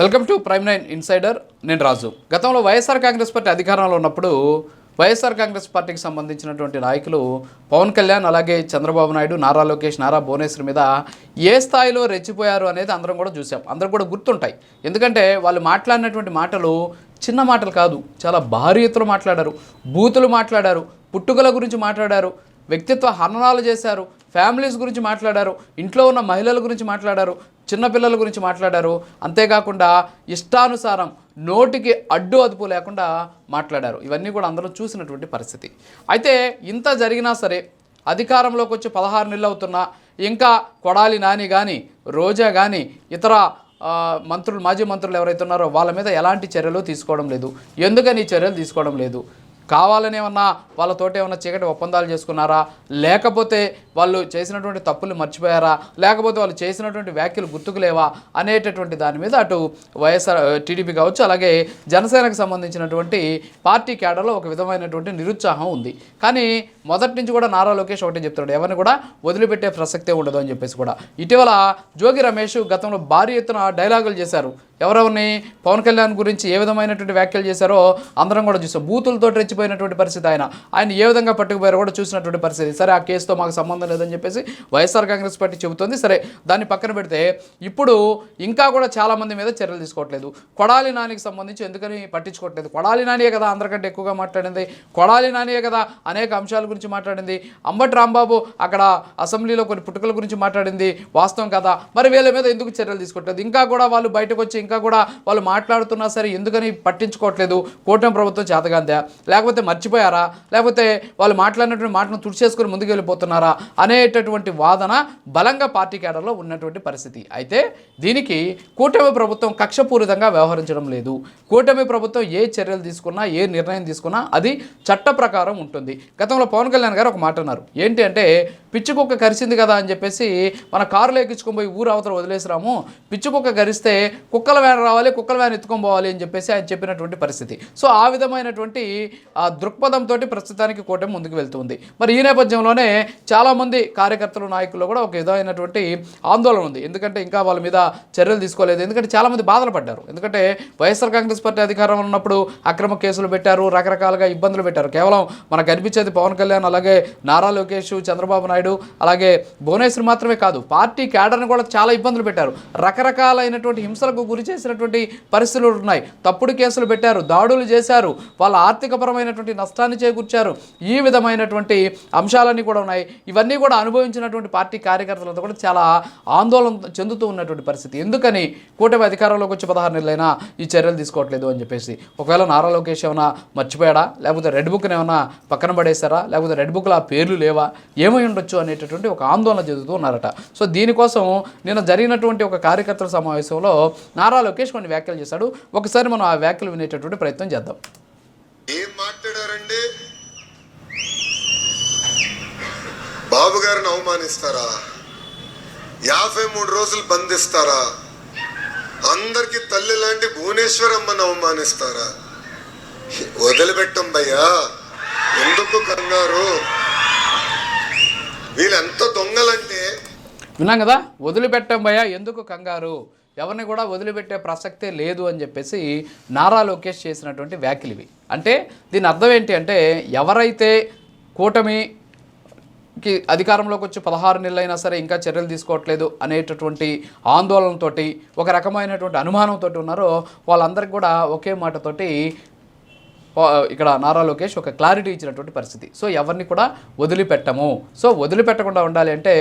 Welcome to prime 9 insider. నేను రాజు. గతంలో YSR Congress party అధికారంలో ఉన్నప్పుడు వైఎస్ఆర్ కాంగ్రెస్ పార్టీకి సంబంధించినటువంటి నాయకులు పవన్ కళ్యాణ్, అలాగే చంద్రబాబు నాయుడు, నారా లోకేష్, నారా భువనేశ్వర్ మీద ఏ స్థాయిలో రెచ్చిపోయారు అనేది అందరం కూడా చూసాం. అందరం కూడా గుర్తుంటాయి. ఎందుకంటే వాళ్ళు మాట్లాడినటువంటి మాటలు చిన్న మాటలు కాదు, చాలా భారీ ఎత్తున మాట్లాడారు, బూతులు మాట్లాడారు, పుట్టుకల గురించి మాట్లాడారు, వ్యక్తిత్వ హననాలు చేశారు, ఫ్యామిలీస్ గురించి మాట్లాడారు, ఇంట్లో ఉన్న మహిళల గురించి మాట్లాడారు, చిన్నపిల్లల గురించి మాట్లాడారు. అంతేకాకుండా ఇష్టానుసారం నోటికి అడ్డు అదుపు లేకుండా మాట్లాడారు. ఇవన్నీ కూడా అందరూ చూసినటువంటి పరిస్థితి. అయితే ఇంత జరిగినా సరే అధికారంలోకి వచ్చి 16 నెలలు అవుతున్నా ఇంకా కొడాలి నాని కానీ, రోజా కానీ, ఇతర మంత్రులు, మాజీ మంత్రులు ఎవరైతే ఉన్నారో వాళ్ళ మీద ఎలాంటి చర్యలు తీసుకోవడం లేదు. ఎందుకని చర్యలు తీసుకోవడం లేదు? కావాలని ఏమన్నా వాళ్ళతోటి ఏమన్నా చీకటి ఒప్పందాలు చేసుకున్నారా, లేకపోతే వాళ్ళు చేసినటువంటి తప్పులు మర్చిపోయారా, లేకపోతే వాళ్ళు చేసినటువంటి వ్యాఖ్యలు గుర్తుకులేవా అనేటటువంటి దాని మీద అటు వైఎస్ఆర్ టీడీపీ కావచ్చు, అలాగే జనసేనకు సంబంధించినటువంటి పార్టీ క్యాడర్లో ఒక విధమైనటువంటి నిరుత్సాహం ఉంది. కానీ మొదటి నుంచి కూడా నారా లోకేష్ ఒకటే చెప్తున్నాడు, ఎవరిని కూడా వదిలిపెట్టే ప్రసక్తే ఉండదు అని చెప్పేసి కూడా. ఇటీవల జోగి రమేష్ గతంలో భారీ ఎత్తున డైలాగులు చేశారు. ఎవరెవరిని? పవన్ కళ్యాణ్ గురించి ఏ విధమైనటువంటి వ్యాఖ్యలు చేశారో అందరం కూడా చూసాం. బూతులతో రెచ్చిపోయినటువంటి పరిస్థితి. ఆయన ఏ విధంగా పట్టుకుపోయారో కూడా చూసినటువంటి పరిస్థితి. సరే, ఆ కేసుతో మాకు సంబంధం లేదని చెప్పేసి వైఎస్ఆర్ కాంగ్రెస్ పార్టీ చెబుతోంది. సరే, దాన్ని పక్కన పెడితే ఇప్పుడు ఇంకా కూడా చాలామంది మీద చర్యలు తీసుకోవట్లేదు. కొడాలి నానికి సంబంధించి ఎందుకని పట్టించుకోవట్లేదు? కొడాలి నానియే కదా అందరికంటే ఎక్కువగా మాట్లాడింది, కొడాలి నానియే కదా అనేక అంశాల గురించి మాట్లాడింది. అంబటి రాంబాబు అక్కడ అసెంబ్లీలో కొన్ని పుట్టుకల గురించి మాట్లాడింది, వాస్తవం కదా. మరి వీళ్ళ మీద ఎందుకు చర్యలు తీసుకోవట్లేదు? ఇంకా కూడా వాళ్ళు బయటకు వచ్చి ఇంకా కూడా వాళ్ళు మాట్లాడుతున్నా సరే ఎందుకని పట్టించుకోవట్లేదు? కూటమి ప్రభుత్వం చేతగాందా, లేకపోతే మర్చిపోయారా, లేకపోతే వాళ్ళు మాట్లాడినటువంటి మాటను తుడిచేసుకుని ముందుకు వెళ్ళిపోతున్నారా అనేటటువంటి వాదన బలంగా పార్టీ కేడర్లో ఉన్నటువంటి పరిస్థితి. అయితే దీనికి కూటమి ప్రభుత్వం కక్షపూరితంగా వ్యవహరించడం లేదు. కూటమి ప్రభుత్వం ఏ చర్యలు తీసుకున్నా, ఏ నిర్ణయం తీసుకున్నా అది చట్ట ప్రకారం ఉంటుంది. గతంలో పవన్ కళ్యాణ్ గారు ఒక మాట అన్నారు. ఏంటి అంటే, పిచ్చి కుక్క కరిచింది కదా అని చెప్పేసి మన కారులో ఎక్కించుకొని పోయి ఊరు అవతల వదిలేసిరాము, పిచ్చి కుక్క కరిస్తే కుక్కల వ్యాన్ రావాలి, కుక్కల వ్యాన్ ఎత్తుకొని పోవాలి అని చెప్పేసి ఆయన చెప్పినటువంటి పరిస్థితి. సో ఆ విధమైనటువంటి దృక్పథంతో ప్రస్తుతానికి కూటమి ముందుకు వెళ్తుంది. మరి ఈ నేపథ్యంలోనే చాలామంది కార్యకర్తలు, నాయకులు కూడా ఒక విధమైనటువంటి ఆందోళన ఉంది. ఎందుకంటే ఇంకా వాళ్ళ మీద చర్యలు తీసుకోలేదు. ఎందుకంటే చాలామంది బాధలు పడ్డారు. ఎందుకంటే వైఎస్ఆర్ కాంగ్రెస్ పార్టీ అధికారంలో ఉన్నప్పుడు అక్రమ కేసులు పెట్టారు, రకరకాలుగా ఇబ్బందులు పెట్టారు. కేవలం మనకు కనిపించేది పవన్ కళ్యాణ్, అలాగే నారా లోకేష్, చంద్రబాబు నాయుడు, అలాగే భువనేశ్వర్ మాత్రమే కాదు, పార్టీ క్యాడర్ని కూడా చాలా ఇబ్బందులు పెట్టారు. రకరకాలైనటువంటి హింసలకు గురి చేసినటువంటి పరిస్థితులు ఉన్నాయి. తప్పుడు కేసులు పెట్టారు, దాడులు చేశారు, వాళ్ళ ఆర్థికపరమైనటువంటి నష్టాన్ని చేకూర్చారు. ఈ విధమైనటువంటి అంశాలన్నీ కూడా ఉన్నాయి. ఇవన్నీ కూడా అనుభవించినటువంటి పార్టీ కార్యకర్తలతో కూడా చాలా ఆందోళన చెందుతూ ఉన్నటువంటి పరిస్థితి. ఎందుకని కూటమి అధికారంలోకి వచ్చి 16 నెలలైనా ఈ చర్యలు తీసుకోవట్లేదు అని చెప్పేసి. ఒకవేళ నారా లోకేష్ ఏమైనా మర్చిపోయాడా, లేకపోతే రెడ్ బుక్ని ఏమైనా పక్కన పడేశారా, లేకపోతే రెడ్ బుక్లో ఆ పేర్లు లేవా, ఏమై ఉండొచ్చు అనేటటువంటి ఒక ఆందోళన చెందుతూ ఉన్నారట. సో దీనికోసం నిన్న జరిగినటువంటి ఒక కార్యకర్తల సమావేశంలో నారా లోకేష్ కొన్ని వ్యాఖ్యలు చేశాడు. ఒకసారి మనం ఆ వ్యాఖ్యలు వినేటటువంటి ప్రయత్నం చేద్దాం. ఏం మాట్లాడారండి? బాబు గారిని అవమానిస్తారా? 53 రోజులు బంధిస్తారా? అందరికి తల్లి లాంటి భువనేశ్వరమ్మని అవమానిస్తారా? వదిలిపెట్టం భయ్యా, ఎందుకు కంగారు? వీళ్ళెంత దొంగలంటే విన్నాం కదా, వదిలిపెట్టం భయ్యా ఎందుకు కంగారు, ఎవరిని కూడా వదిలిపెట్టే ప్రసక్తే లేదు అని చెప్పేసి నారా లోకేష్ చేసినటువంటి వ్యాఖ్యలు ఇవి. అంటే దీని అర్థం ఏంటి అంటే, ఎవరైతే కూటమికి అధికారంలోకి వచ్చి 16 నెలలైనా సరే ఇంకా చర్యలు తీసుకోవట్లేదు అనేటటువంటి ఆందోళనతోటి, ఒక రకమైనటువంటి అనుమానంతో ఉన్నారో వాళ్ళందరికీ కూడా ఒకే మాటతోటి ఇక్కడ నారా లోకేష్ ఒక క్లారిటీ ఇచ్చినటువంటి పరిస్థితి. సో ఎవరిని కూడా వదిలిపెట్టము. సో వదిలిపెట్టకుండా ఉండాలి అంటే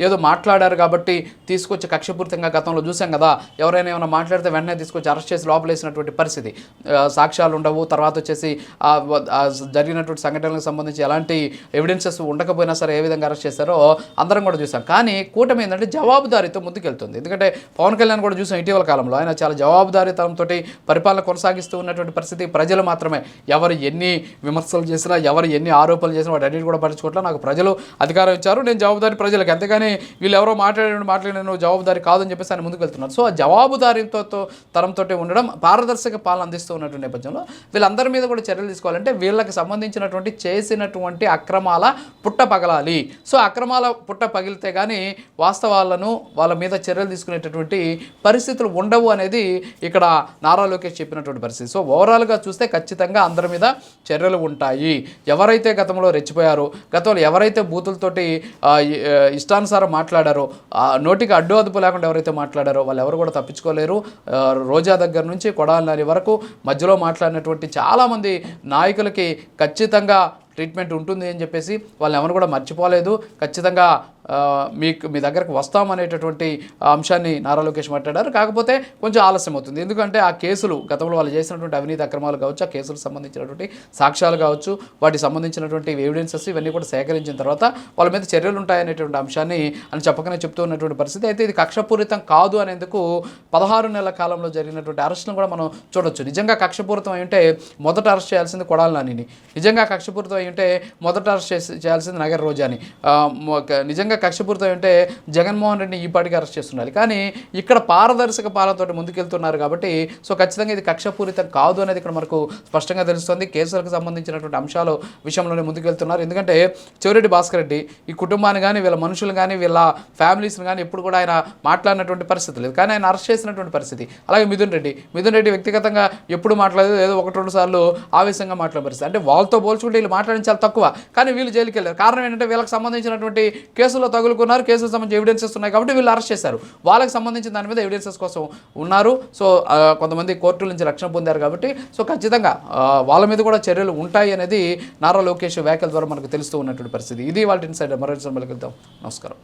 ఏదో మాట్లాడారు కాబట్టి తీసుకొచ్చి కక్షపూరితంగా గతంలో చూసాం కదా, ఎవరైనా ఏమైనా మాట్లాడితే వెంటనే తీసుకొచ్చి అరెస్ట్ చేసి లోపలేసినటువంటి పరిస్థితి, సాక్ష్యాలు ఉండవు, తర్వాత వచ్చేసి జరిగినటువంటి సంఘటనలకు సంబంధించి ఎలాంటి ఎవిడెన్సెస్ ఉండకపోయినా సరే ఏ విధంగా అరెస్ట్ చేశారో అందరం కూడా చూసాం. కానీ కూటమి ఏంటంటే జవాబుదారీతో ముందుకెళ్తుంది. ఎందుకంటే పవన్ కళ్యాణ్ కూడా చూసాం ఇటీవల కాలంలో, ఆయన చాలా జవాబుదారీతనంతో పరిపాలన కొనసాగిస్తూ ఉన్నటువంటి పరిస్థితి. ప్రజలు మాత్రమే ఎవరు ఎన్ని విమర్శలు చేసినా, ఎవరు ఎన్ని ఆరోపణలు చేసినా వాటి అన్నిటి కూడా పట్టించుకోవట్లా. నాకు ప్రజలు అధికారం ఇచ్చారు, నేను జవాబుదారీ ప్రజలకు, అంతేగాని వీళ్ళు ఎవరో మాట్లాడిన జవాబుదారీ కాదని చెప్పేసి ఆయన ముందుకు వెళ్తున్నారు. సో ఆ జవాబుదారీతో తరంతో ఉండడం, పారదర్శక పాలన అందిస్తూ ఉన్నటువంటి నేపథ్యంలో వీళ్ళందరి మీద కూడా చర్యలు తీసుకోవాలంటే వీళ్ళకి సంబంధించినటువంటి చేసినటువంటి అక్రమాల పుట్ట పగలాలి. సో అక్రమాల పుట్ట పగిలితే కానీ వాస్తవాలను వాళ్ళ మీద చర్యలు తీసుకునేటటువంటి పరిస్థితులు ఉండవు అనేది ఇక్కడ నారా లోకేష్ చెప్పినటువంటి పరిస్థితి. సో ఓవరాల్గా చూస్తే ఖచ్చితంగా అందరి మీద చర్యలు ఉంటాయి. ఎవరైతే గతంలో రెచ్చిపోయారో, గతంలో ఎవరైతే బూతులతోటి ఇష్టానుసారం మాట్లాడారో, నోటికి అడ్డు అదుపు లేకుండా ఎవరైతే మాట్లాడారో వాళ్ళు ఎవరు కూడా తప్పించుకోలేరు. రోజా దగ్గర నుంచి కొడాలి నాని వరకు మధ్యలో మాట్లాడినటువంటి చాలామంది నాయకులకి ఖచ్చితంగా ట్రీట్మెంట్ ఉంటుంది అని చెప్పేసి వాళ్ళు ఎవరు కూడా మర్చిపోలేదు. ఖచ్చితంగా మీ దగ్గరకు వస్తామనేటటువంటి అంశాన్ని నారా లోకేష్ మాట్లాడారు. కాకపోతే కొంచెం ఆలస్యం అవుతుంది. ఎందుకంటే ఆ కేసులు, గతంలో వాళ్ళు చేసినటువంటి అవినీతి అక్రమాలు కావచ్చు, ఆ కేసులకు సంబంధించినటువంటి సాక్ష్యాలు కావచ్చు, వాటికి సంబంధించినటువంటి ఎవిడెన్సెస్ ఇవన్నీ కూడా సేకరించిన తర్వాత వాళ్ళ మీద చర్యలు ఉంటాయనేటువంటి అంశాన్ని అని చెప్పకనే చెప్తూ ఉన్నటువంటి పరిస్థితి. అయితే ఇది కక్షపూరితం కాదు అనేందుకు 16 నెలల కాలంలో జరిగినటువంటి అరెస్టులను కూడా మనం చూడొచ్చు. నిజంగా కక్షపూరితం అయి ఉంటే మొదట అరెస్ట్ చేయాల్సింది కొడాలి నానిని, నిజంగా కక్షపూరితం అయి ఉంటే మొదట అరెస్ట్ చేయాల్సింది నగర రోజాని, నిజంగా కక్షపూరితం అంటే జగన్మోహన్ రెడ్డిని ఈ పాటికి అరెస్ట్ చేస్తున్నారు. కానీ ఇక్కడ పారదర్శక పాలనతో ముందుకెళ్తున్నారు కాబట్టి సో ఖచ్చితంగా ఇది కక్షపూరితం కాదు అనేది ఇక్కడ మనకు స్పష్టంగా తెలుస్తుంది. కేసులకు సంబంధించినటువంటి అంశాల విషయంలోనే ముందుకెళ్తున్నారు. ఎందుకంటే చెవిరెడ్డి భాస్కర్ రెడ్డి ఈ కుటుంబాన్ని కానీ, వీళ్ళ మనుషులు కానీ, వీళ్ళ ఫ్యామిలీస్ని కానీ ఎప్పుడు కూడా ఆయన మాట్లాడినటువంటి పరిస్థితి లేదు. కానీ ఆయన అరెస్ట్ చేసినటువంటి పరిస్థితి. అలాగే మిథున్ రెడ్డి వ్యక్తిగతంగా ఎప్పుడు మాట్లాడలేదు, ఏదో 1-2 సార్లు ఆవేశంగా మాట్లాడే పరిస్థితి. అంటే వాళ్ళతో పోల్చుకుంటే వీళ్ళు మాట్లాడిన చాలా తక్కువ, కానీ వీళ్ళు జైలుకి వెళ్ళారు. కారణం ఏంటంటే వీళ్ళకి సంబంధించినటువంటి కేసులో తగులుకున్నారు, కేసులకు సంబంధించి ఎవిడెన్సెస్ ఉన్నాయి కాబట్టి వీళ్ళు అరెస్ట్ చేశారు. వాళ్ళకి సంబంధించిన దాని మీద ఎవిడెన్సెస్ కోసం ఉన్నారు. సో కొంతమంది కోర్టుల నుంచి రక్షణ పొందారు కాబట్టి సో ఖచ్చితంగా వాళ్ళ మీద కూడా చర్యలు ఉంటాయి అనేది నారా లోకేష్ వ్యాఖ్యల ద్వారా మనకు తెలుస్తూ ఉన్నటువంటి పరిస్థితి. ఇది వాళ్ళ ఇన్సైడర్. మరో వెళ్దాం. నమస్కారం.